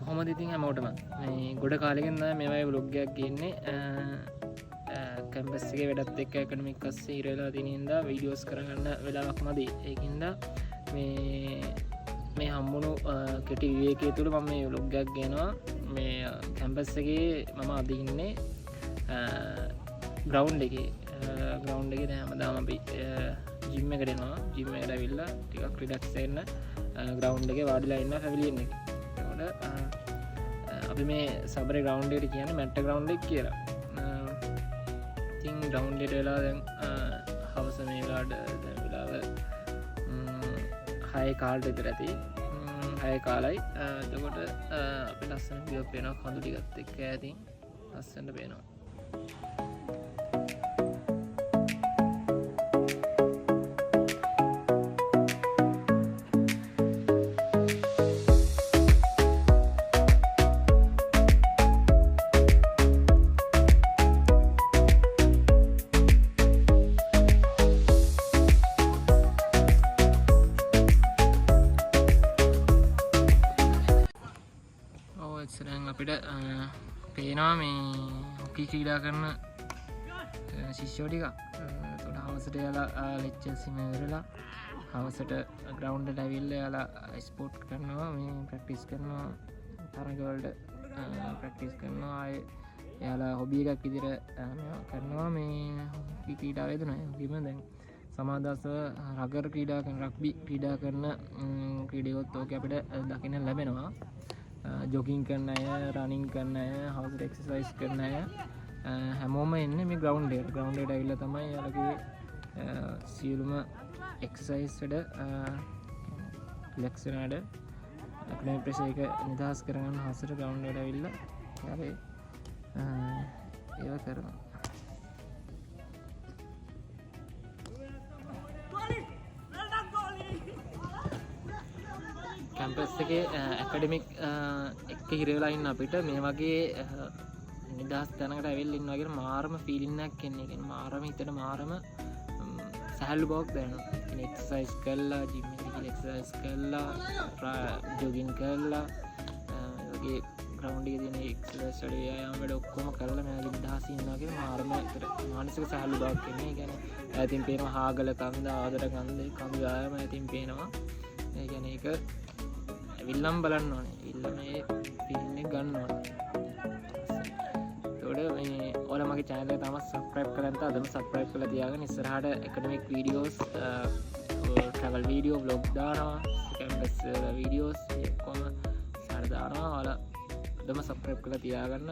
කොහොමද ඉතින් හැමෝටම මේ ගොඩ කාලෙකින් තමයි මේ වගේ vlog එකක් ගේන්නේ. කැම්පස් එකේ වැඩත් එක්ක ඇකඩමික් අස්සේ ඉර වෙලා තියෙන හින්දා වීඩියෝස් කරගන්න වෙලාවක් මදි. ඒකින්ද මේ හම්බුණු කෙටි විවේකයේ තුල මම මේ vlog එකක් ගේනවා. මේ කැම්පස් එකේ මම අද ඉන්නේ ග්‍රවුන්ඩ් එකේ. ග්‍රවුන්ඩ් එකේ දැන් හැමදාම අපි ජිම් එකට එනවා. ජිම් එකට ඇවිල්ලා ටිකක් රිලැක්ස් වෙන්න ග්‍රවුන්ඩ් එකේ වාඩිලා ඉන්න පැවිලියෙන් එක. අපි මේ සබරේ ග්‍රවුන්ඩ් එකට කියන්නේ මැට්ට ග්‍රවුන්ඩ් එක කියලා. ඉතින් ග්‍රවුන්ඩ් එකට වෙලා දැන් හවස මේ වෙලාවට දැන් වෙලාව 6 කාලට විතර ඇති. 6 කාලයි. එතකොට අපි ලස්සන view එක පේනවා කඳු ටිකත් එක්ක ඈතින් ලස්සනට පේනවා. අපිට පේනවා මේ හොකි ක්‍රීඩා කරන ශිෂ්‍යෝ ටික. එතකොට හවසට යාලා ලෙක්චර්ස් ඉවරලා හවසට ග්‍රවුන්ඩ් එකට ඇවිල්ලා යාලා ස්පෝර්ට් කරනවා, මේ ප්‍රැක්ටිස් කරනවා, තරඟ වලට ප්‍රැක්ටිස් කරනවා. ආයේ යාලා හොබි එකක් විදිහට කරනවා මේ හොකි ක්‍රීඩාව වේදනයි. හොකිම දැන් සමාදස්ව රගර් ක්‍රීඩා කරන රග්බි ක්‍රීඩා කරන ක්‍රීඩකයොත් ඕකේ අපිට දකින්න ලැබෙනවා. ජොගින් කරන අය, රනින් කරන අය, හවසට එක්සර්සයිස් කරන අය හැමෝම එන්නේ මේ ග්‍රවුන්ඩ් එකට. ග්‍රවුන්ඩ් එකට ඇවිල්ලා තමයි යාලගේ සියලුම එක්සර්සයිස් වල රිලැක්ස් වෙනාට ඇක්ඩමික් ප්‍රෙෂර් එක නිදහස් කරගන්න හවසට ග්‍රවුන්ඩ් එකට ඇවිල්ලා යාලේ ඒව කරනවා. කැම්පස් එකේ ඇකඩමික් එක්ක හිර වෙලා ඉන්න අපිට මේ වගේ නිදහස් තැනකට ඇවිල්ලා ඉන්නවා කියන මාරම ෆීලිං එකක් එන්නේ. කියන්නේ මාරම හිතට මාරම සහැල්ලු බවක් දැනෙනවා. කියන්නේ එක්සර්සයිස් කරලා, ජිම් එකේ ගිහලා එක්සර්සයිස් කරලා, ජොගින් කරලා, ඒ වගේ ග්‍රවුන්ඩ් එකේ තියෙන එක්සර්සයිස් වල ව්‍යායාම වල ඔක්කොම කරලා මම නිදහස් ඉන්නවා කියන මාරම හිතට මානසික සහැල්ලු බවක් එන්නේ. කියන්නේ ඈතින් පේනවා හාගල කන්ද, ආදර කන්ද, කඳු ව්‍යායාම ඈතින් පේනවා. ඒ කියන්නේ ඒක විල්ලම් බලන්න ඕනේ. විල්ල මේ ෆීලින් එක ගන්න ඕනේ. ඒතකොට මේ ඔයාලා මගේ channel එක තාම subscribe කරලා නැත්නම් අදම subscribe කරලා තියාගන්න. ඉස්සරහට academic videos, travel video, vlog දානවා, campus videos ඔක්කොම ඉස්සරහට දානවා. ඔයාලා අදම subscribe කරලා තියාගන්න.